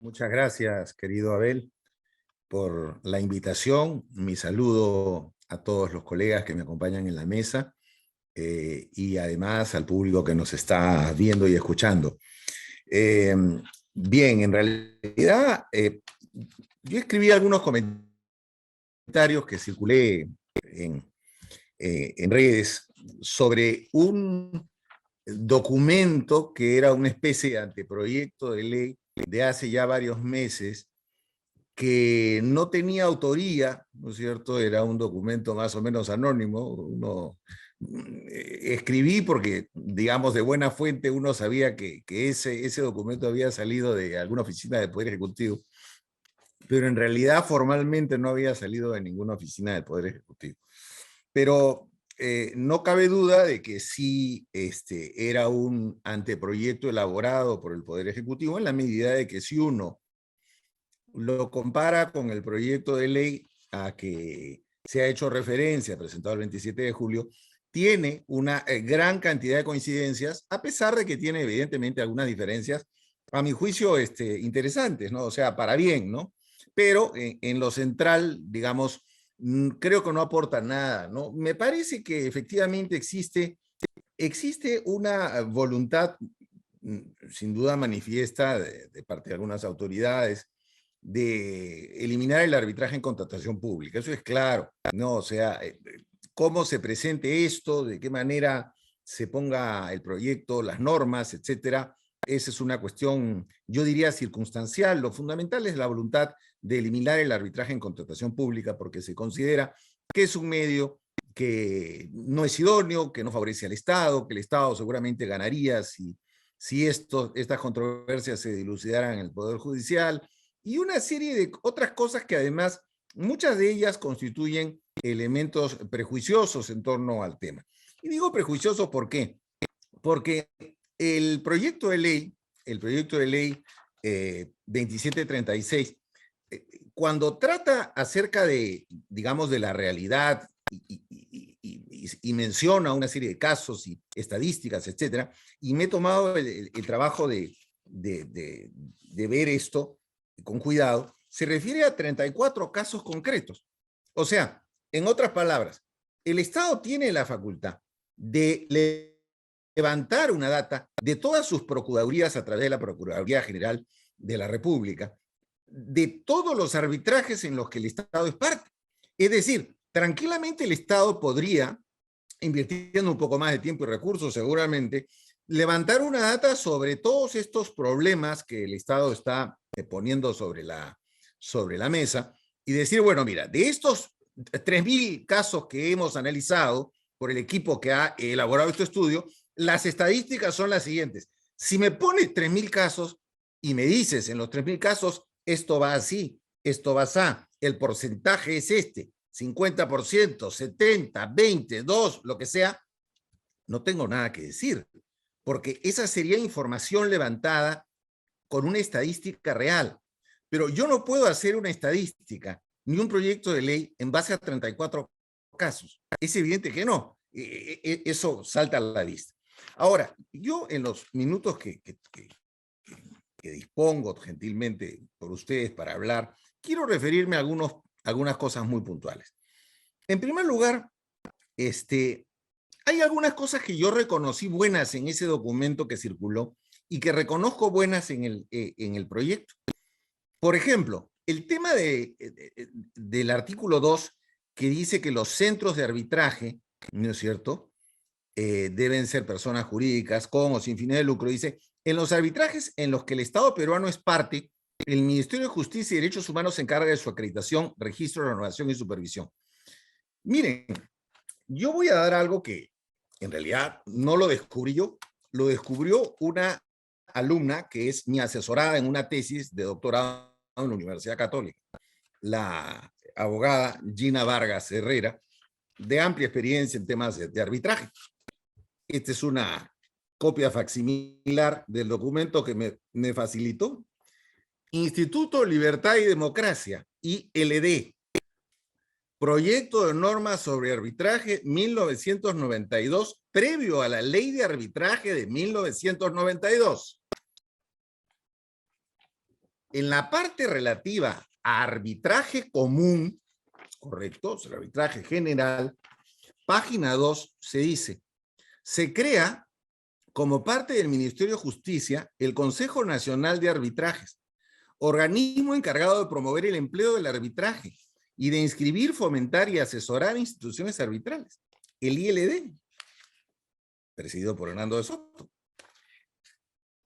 Muchas gracias, querido Abel, por la invitación. Mi saludo a todos los colegas que me acompañan en la mesa y además al público que nos está viendo y escuchando. Eh, Bien, en realidad yo escribí algunos comentarios que circulé en redes sobre un documento que era una especie de anteproyecto de ley de hace ya varios meses que no tenía autoría, ¿no es cierto? Era un documento más o menos anónimo. Escribí porque, digamos, de buena fuente uno sabía que ese documento había salido de alguna oficina del Poder Ejecutivo, pero en realidad formalmente no había salido de ninguna oficina del Poder Ejecutivo. Pero no cabe duda de que sí era un anteproyecto elaborado por el Poder Ejecutivo en la medida de que si uno lo compara con el proyecto de ley a que se ha hecho referencia, presentado el 27 de julio, tiene una gran cantidad de coincidencias, a pesar de que tiene evidentemente algunas diferencias, a mi juicio, interesantes, ¿no? O sea, para bien, ¿no? Pero en lo central, digamos, creo que no aporta nada, ¿no? Me parece que efectivamente existe una voluntad, sin duda manifiesta, de parte de algunas autoridades, de eliminar el arbitraje en contratación pública. Eso es claro, ¿no? O sea, cómo se presente esto, de qué manera se ponga el proyecto, las normas, etcétera. Esa es una cuestión, yo diría, circunstancial. Lo fundamental es la voluntad de eliminar el arbitraje en contratación pública porque se considera que es un medio que no es idóneo, que no favorece al Estado, que el Estado seguramente ganaría si estas controversias se dilucidaran en el Poder Judicial, y una serie de otras cosas que además, muchas de ellas constituyen elementos prejuiciosos en torno al tema. Y digo prejuiciosos, ¿por qué? Porque el proyecto de ley 2736, cuando trata acerca de, digamos, de la realidad y menciona una serie de casos y estadísticas, etcétera, y me he tomado el trabajo de ver esto con cuidado, se refiere a 34 casos concretos. O sea, en otras palabras, el Estado tiene la facultad de levantar una data de todas sus procuradurías a través de la Procuraduría General de la República, de todos los arbitrajes en los que el Estado es parte. Es decir, tranquilamente el Estado podría, invirtiendo un poco más de tiempo y recursos seguramente, levantar una data sobre todos estos problemas que el Estado está poniendo sobre la mesa y decir, bueno, mira, de estos 3.000 casos que hemos analizado por el equipo que ha elaborado este estudio, las estadísticas son las siguientes. Si me pones 3.000 casos y me dices en los 3.000 casos, esto va así, esto va así, el porcentaje es este, 50%, 70, 20, 2, lo que sea, no tengo nada que decir, porque esa sería información levantada con una estadística real. Pero yo no puedo hacer una estadística ni un proyecto de ley en base a 34 casos. Es evidente que no. Eso salta a la vista. Ahora, yo en los minutos que dispongo gentilmente por ustedes para hablar, quiero referirme a algunas cosas muy puntuales. En primer lugar, hay algunas cosas que yo reconocí buenas en ese documento que circuló y que reconozco buenas en el proyecto. Por ejemplo, el tema del artículo 2 que dice que los centros de arbitraje, ¿no es cierto?, deben ser personas jurídicas con o sin fines de lucro. Dice, en los arbitrajes en los que el Estado peruano es parte, el Ministerio de Justicia y Derechos Humanos se encarga de su acreditación, registro, renovación y supervisión. Miren, yo voy a dar algo que en realidad no lo descubrí yo, lo descubrió una alumna que es mi asesorada en una tesis de doctorado en la Universidad Católica, la abogada Gina Vargas Herrera, de amplia experiencia en temas de arbitraje. Esta es una copia facsimilar del documento que me facilitó. Instituto Libertad y Democracia, ILD. Proyecto de norma sobre arbitraje 1992, previo a la ley de arbitraje de 1992. En la parte relativa a arbitraje común, correcto, o sea, el arbitraje general, página 2 se dice, se crea como parte del Ministerio de Justicia el Consejo Nacional de Arbitrajes, organismo encargado de promover el empleo del arbitraje y de inscribir, fomentar y asesorar instituciones arbitrales, el ILD, presidido por Hernando de Soto.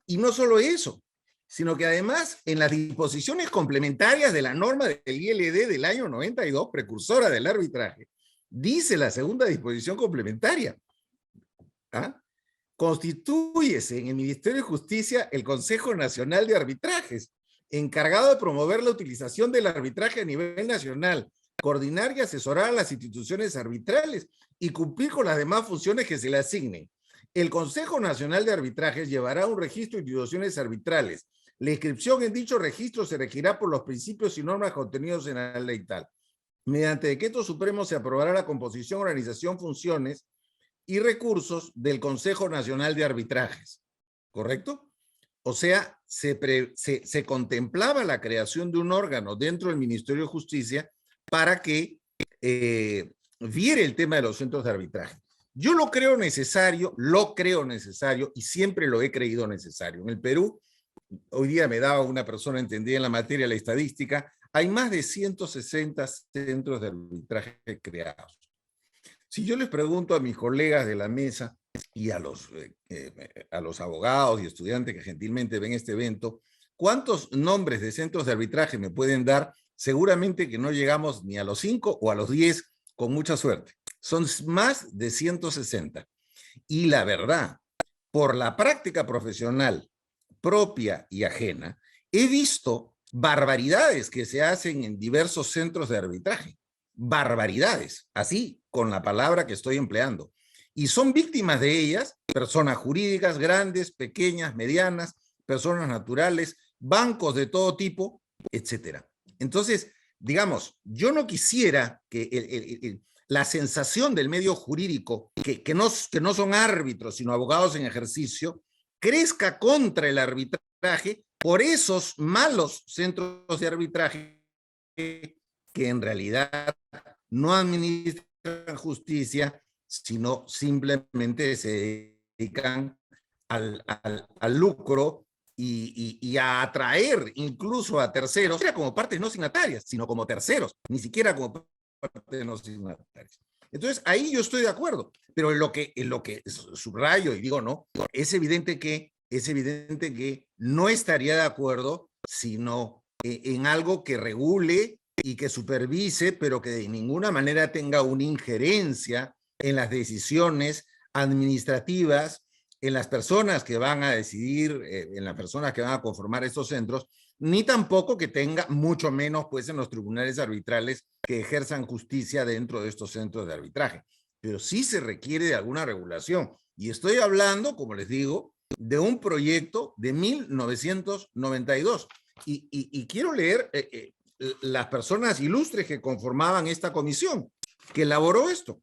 Y no solo eso, sino que además en las disposiciones complementarias de la norma del ILD del año 92, precursora del arbitraje, dice la segunda disposición complementaria, ¿ah? Constitúyese en el Ministerio de Justicia el Consejo Nacional de Arbitrajes, encargado de promover la utilización del arbitraje a nivel nacional, coordinar y asesorar a las instituciones arbitrales y cumplir con las demás funciones que se le asignen. El Consejo Nacional de Arbitrajes llevará un registro de instituciones arbitrales. La inscripción en dicho registro se regirá por los principios y normas contenidos en la ley tal. Mediante decreto supremo se aprobará la composición, organización, funciones y recursos del Consejo Nacional de Arbitrajes. ¿Correcto? O sea, se contemplaba la creación de un órgano dentro del Ministerio de Justicia para que viera el tema de los centros de arbitraje. Yo lo creo necesario y siempre lo he creído necesario. En el Perú, hoy día me daba una persona entendida en la materia de la estadística, hay más de 160 centros de arbitraje creados. Si yo les pregunto a mis colegas de la mesa y a los abogados y estudiantes que gentilmente ven este evento, ¿cuántos nombres de centros de arbitraje me pueden dar? Seguramente que no llegamos ni a los 5 o a los 10 con mucha suerte. Son más de 160. Y la verdad, por la práctica profesional propia y ajena, he visto barbaridades que se hacen en diversos centros de arbitraje. Barbaridades, así con la palabra que estoy empleando. Y son víctimas de ellas personas jurídicas grandes, pequeñas, medianas, personas naturales, bancos de todo tipo, etcétera. Entonces, digamos, yo no quisiera que la sensación del medio jurídico, que no son árbitros, sino abogados en ejercicio, crezca contra el arbitraje por esos malos centros de arbitraje que en realidad no administran justicia, sino simplemente se dedican al lucro y a atraer incluso a terceros, no siquiera como partes no signatarias, sino como terceros, ni siquiera como partes no signatarias. Entonces, ahí yo estoy de acuerdo, pero en lo que subrayo y digo no, es evidente que no estaría de acuerdo, sino en algo que regule y que supervise, pero que de ninguna manera tenga una injerencia en las decisiones administrativas, en las personas que van a decidir, en las personas que van a conformar estos centros, ni tampoco que tenga, mucho menos pues en los tribunales arbitrales que ejerzan justicia dentro de estos centros de arbitraje. Pero sí se requiere de alguna regulación. Y estoy hablando, como les digo, de un proyecto de 1992. Y quiero leer las personas ilustres que conformaban esta comisión, que elaboró esto.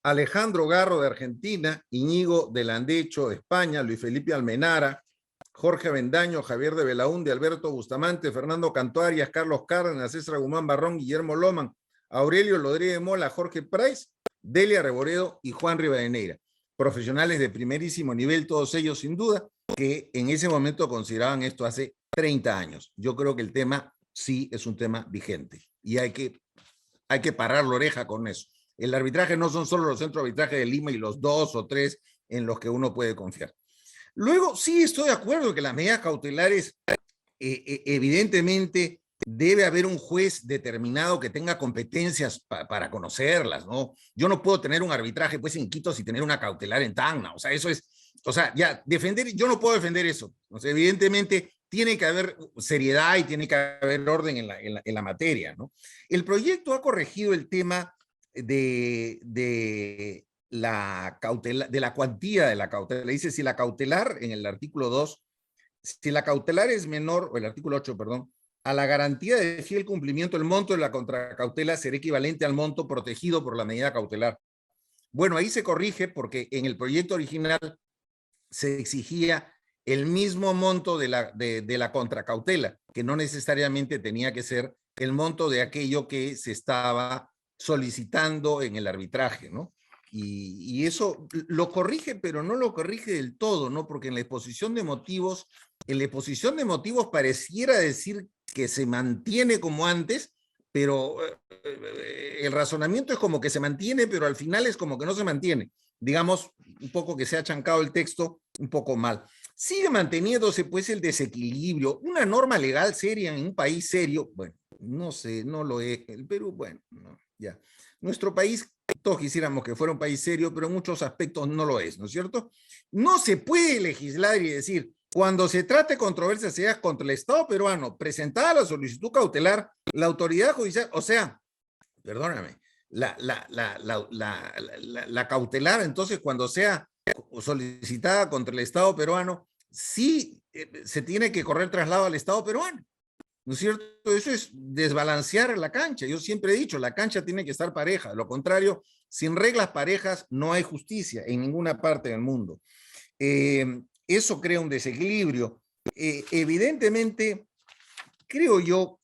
Alejandro Garro de Argentina, Íñigo de Landecho de España, Luis Felipe Almenara, Jorge Avendaño, Javier de Belaúnde, Alberto Bustamante, Fernando Cantoarias, Carlos Cárdenas, César Guzmán Barrón, Guillermo Loman, Aurelio Lodríguez Mola, Jorge Price, Delia Reboredo y Juan Rivadeneira. Profesionales de primerísimo nivel, todos ellos sin duda, que en ese momento consideraban esto hace 30 años. Yo creo que el tema sí es un tema vigente y hay que parar la oreja con eso. El arbitraje no son solo los centros de arbitraje de Lima y los 2 o 3 en los que uno puede confiar. Luego, sí estoy de acuerdo que las medidas cautelares, evidentemente, debe haber un juez determinado que tenga competencias para conocerlas, ¿no? Yo no puedo tener un arbitraje, pues, en Quito y tener una cautelar en Tacna. O sea, eso es, o sea, ya, yo no puedo defender eso. O sea, evidentemente, tiene que haber seriedad y tiene que haber orden en la materia, ¿no? El proyecto ha corregido el tema de la cuantía de la cautela. Dice, si la cautelar, en el artículo 2, si la cautelar es menor, o el artículo 8, perdón, a la garantía de fiel cumplimiento, el monto de la contracautela será equivalente al monto protegido por la medida cautelar. Bueno, ahí se corrige porque en el proyecto original se exigía el mismo monto de la contracautela. que no necesariamente tenía que ser el monto de aquello que se estaba solicitando en el arbitraje, ¿no? Y eso lo corrige, pero no lo corrige del todo, ¿no? Porque en la exposición de motivos pareciera decir que se mantiene como antes, pero el razonamiento es como que se mantiene, pero al final es como que no se mantiene. Digamos, un poco que se ha chancado el texto un poco mal. Sigue manteniéndose pues el desequilibrio. Una norma legal seria en un país serio, bueno, no sé, no lo es. El Perú, bueno, no, ya. Nuestro país, todos quisiéramos que fuera un país serio, pero en muchos aspectos no lo es, ¿no es cierto? No se puede legislar y decir, cuando se trate controversia sea contra el Estado peruano, presentada la solicitud cautelar, la autoridad judicial, o sea, perdóname, la cautelar, entonces, cuando sea solicitada contra el Estado peruano, sí se tiene que correr traslado al Estado peruano, ¿no es cierto? Eso es desbalancear la cancha. Yo siempre he dicho, la cancha tiene que estar pareja. De lo contrario, sin reglas parejas no hay justicia en ninguna parte del mundo. Eso crea un desequilibrio. Evidentemente, creo yo,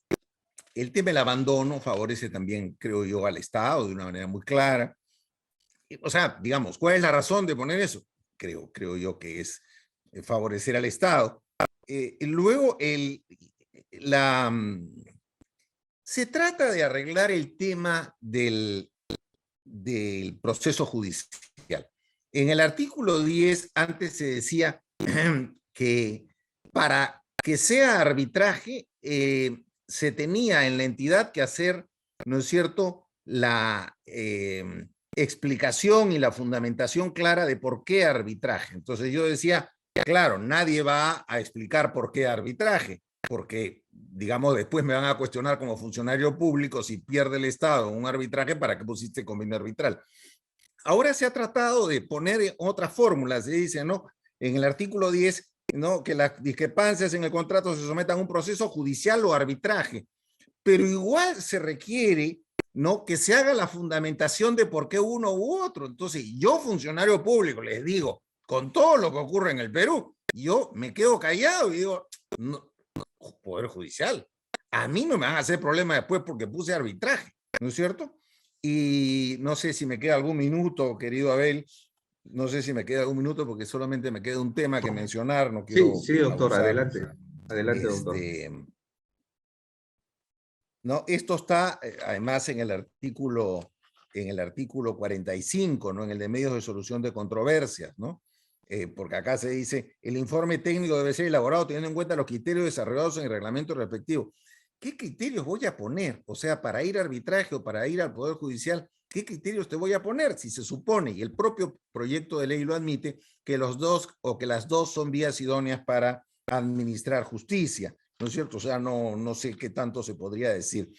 el tema del abandono favorece también, creo yo, al Estado de una manera muy clara. O sea, digamos, ¿cuál es la razón de poner eso? Creo yo que es favorecer al Estado. Luego, la, se trata de arreglar el tema del proceso judicial. En el artículo 10, antes se decía que para que sea arbitraje, se tenía en la entidad que hacer, ¿no es cierto?, la explicación y la fundamentación clara de por qué arbitraje. Entonces yo decía, claro, nadie va a explicar por qué arbitraje, porque, digamos, después me van a cuestionar como funcionario público si pierde el Estado un arbitraje, ¿para qué pusiste convenio arbitral? Ahora se ha tratado de poner otras fórmulas, se dice, ¿no? En el artículo 10, ¿no?, que las discrepancias en el contrato se sometan a un proceso judicial o arbitraje, pero igual se requiere, ¿no?, que se haga la fundamentación de por qué uno u otro. Entonces, yo, funcionario público, les digo, con todo lo que ocurre en el Perú, yo me quedo callado y digo, no, Poder Judicial, a mí no me van a hacer problema después porque puse arbitraje, ¿no es cierto? Y no sé si me queda algún minuto, querido Abel, no sé si me queda algún minuto porque solamente me queda un tema que mencionar, no Sí, quiero sí, doctor, abusar. adelante. Adelante, doctor. No, esto está además en el artículo 45, ¿no?, en el de medios de solución de controversias, ¿no? Porque acá se dice, el informe técnico debe ser elaborado teniendo en cuenta los criterios desarrollados en el reglamento respectivo. ¿Qué criterios voy a poner? O sea, para ir a arbitraje o para ir al Poder Judicial, ¿qué criterios te voy a poner? Si se supone, y el propio proyecto de ley lo admite, que los dos o que las dos son vías idóneas para administrar justicia, ¿no es cierto? O sea, no sé qué tanto se podría decir.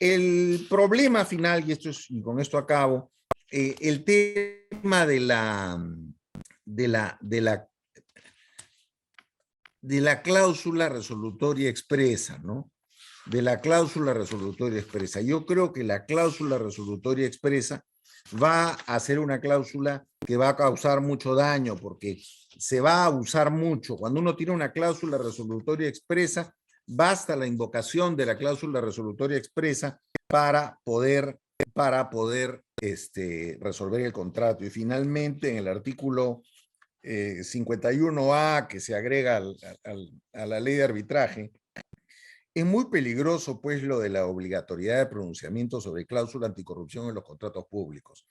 El problema final, y con esto acabo, el tema de la cláusula resolutoria expresa, ¿no? De la cláusula resolutoria expresa. Yo creo que la cláusula resolutoria expresa va a ser una cláusula que va a causar mucho daño porque se va a usar mucho. Cuando uno tiene una cláusula resolutoria expresa, basta la invocación de la cláusula resolutoria expresa para poder resolver el contrato. Y finalmente, en el artículo 51A, que se agrega a la ley de arbitraje, es muy peligroso, pues, lo de la obligatoriedad de pronunciamiento sobre cláusula anticorrupción en los contratos públicos.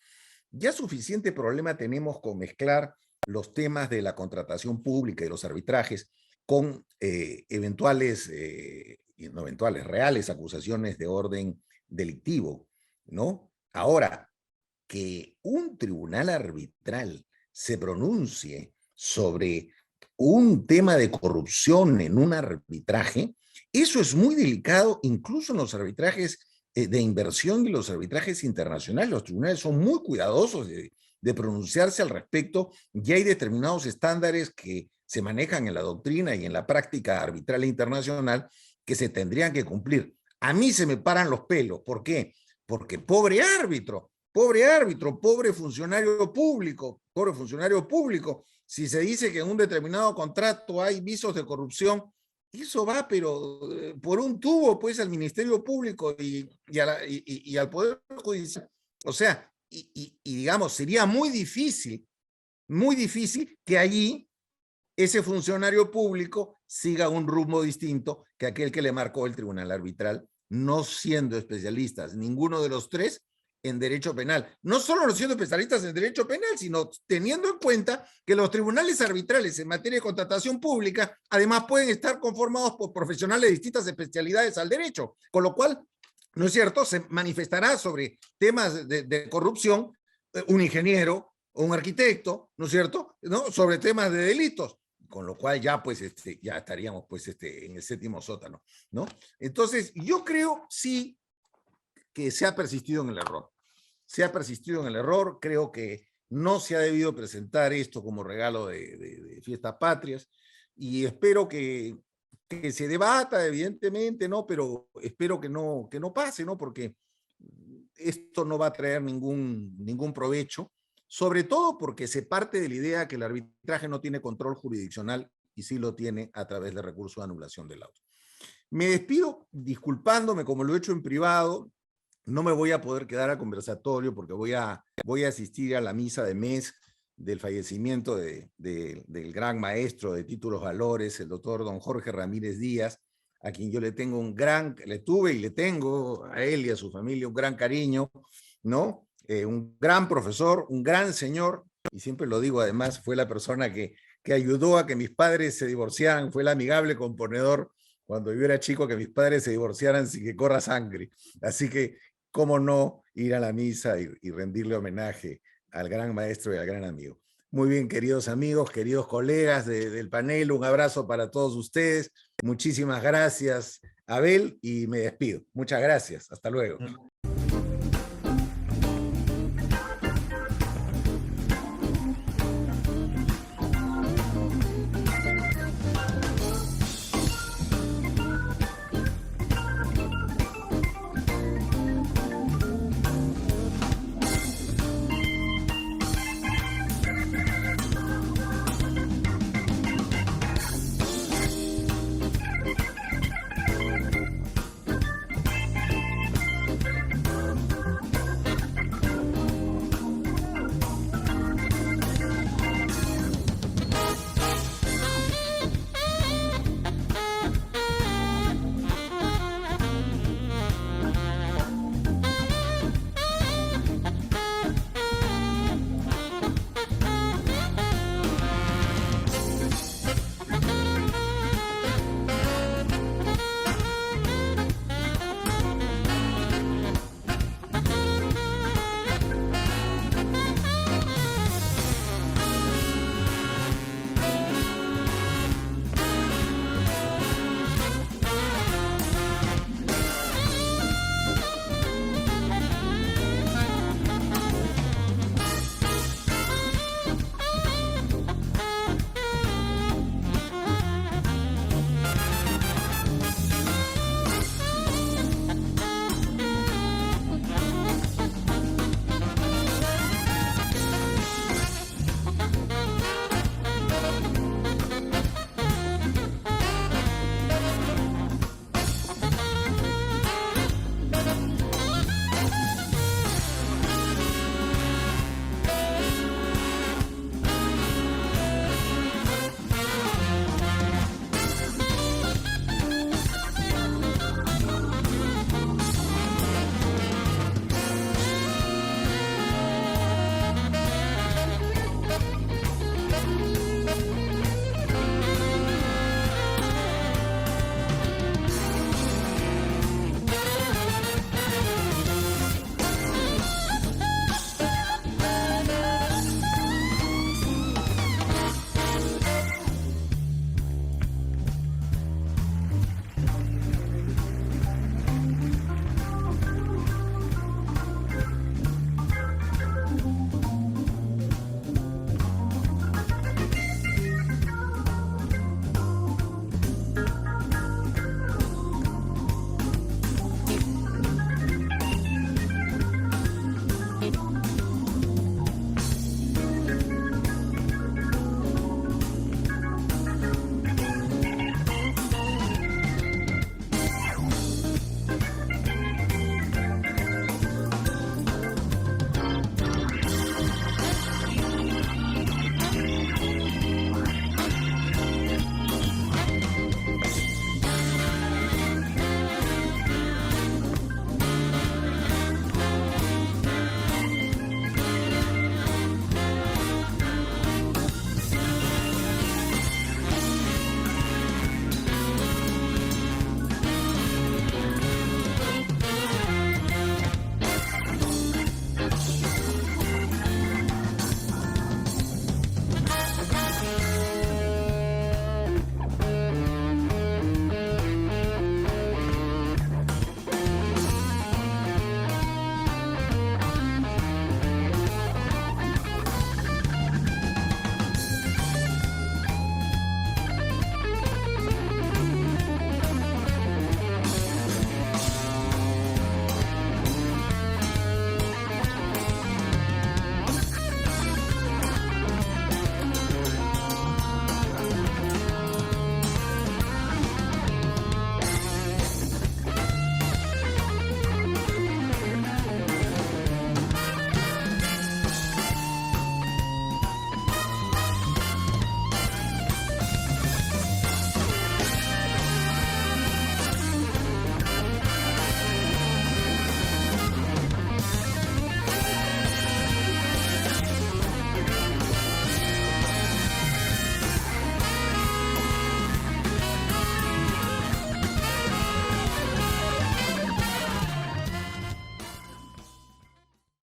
Ya suficiente problema tenemos con mezclar los temas de la contratación pública y los arbitrajes con reales acusaciones de orden delictivo, ¿no? Ahora, que un tribunal arbitral se pronuncie sobre un tema de corrupción en un arbitraje, eso es muy delicado, incluso en los arbitrajes de inversión y los arbitrajes internacionales. Los tribunales son muy cuidadosos de pronunciarse al respecto. Ya hay determinados estándares que se manejan en la doctrina y en la práctica arbitral internacional que se tendrían que cumplir. A mí se me paran los pelos. ¿Por qué? Porque pobre árbitro, pobre funcionario público, si se dice que en un determinado contrato hay visos de corrupción, eso va, pero por un tubo, pues, al Ministerio Público y al Poder Judicial. O sea, digamos, sería muy difícil que allí ese funcionario público siga un rumbo distinto que aquel que le marcó el tribunal arbitral, no siendo especialistas, ninguno de los tres, en derecho penal. No solo no siendo especialistas en derecho penal, sino teniendo en cuenta que los tribunales arbitrales en materia de contratación pública, además pueden estar conformados por profesionales de distintas especialidades al derecho, con lo cual, ¿no es cierto?, se manifestará sobre temas de corrupción un ingeniero o un arquitecto, ¿no es cierto?, ¿no?, sobre temas de delitos, con lo cual ya, pues, ya estaríamos, pues, en el séptimo sótano, ¿no? Entonces, yo creo, sí, que se ha persistido en el error. Se ha persistido en el error, creo que no se ha debido presentar esto como regalo de fiestas patrias, y espero que se debata, evidentemente, ¿no? Pero espero que no pase, ¿no? Porque esto no va a traer ningún provecho, sobre todo porque se parte de la idea que el arbitraje no tiene control jurisdiccional y sí lo tiene a través de recurso de anulación del auto. Me despido disculpándome, como lo he hecho en privado. No me voy a poder quedar a conversatorio porque voy a asistir a la misa de mes del fallecimiento del gran maestro de títulos valores, el doctor don Jorge Ramírez Díaz, a quien yo le tuve y le tengo a él y a su familia un gran cariño, ¿no? Un gran profesor, un gran señor, y siempre lo digo, además, fue la persona que ayudó a que mis padres se divorciaran, fue el amigable componedor cuando yo era chico, que mis padres se divorciaran sin que corra sangre. Así que, cómo no ir a la misa y rendirle homenaje al gran maestro y al gran amigo. Muy bien, queridos amigos, queridos colegas del panel, un abrazo para todos ustedes. Muchísimas gracias, Abel, y me despido. Muchas gracias. Hasta luego.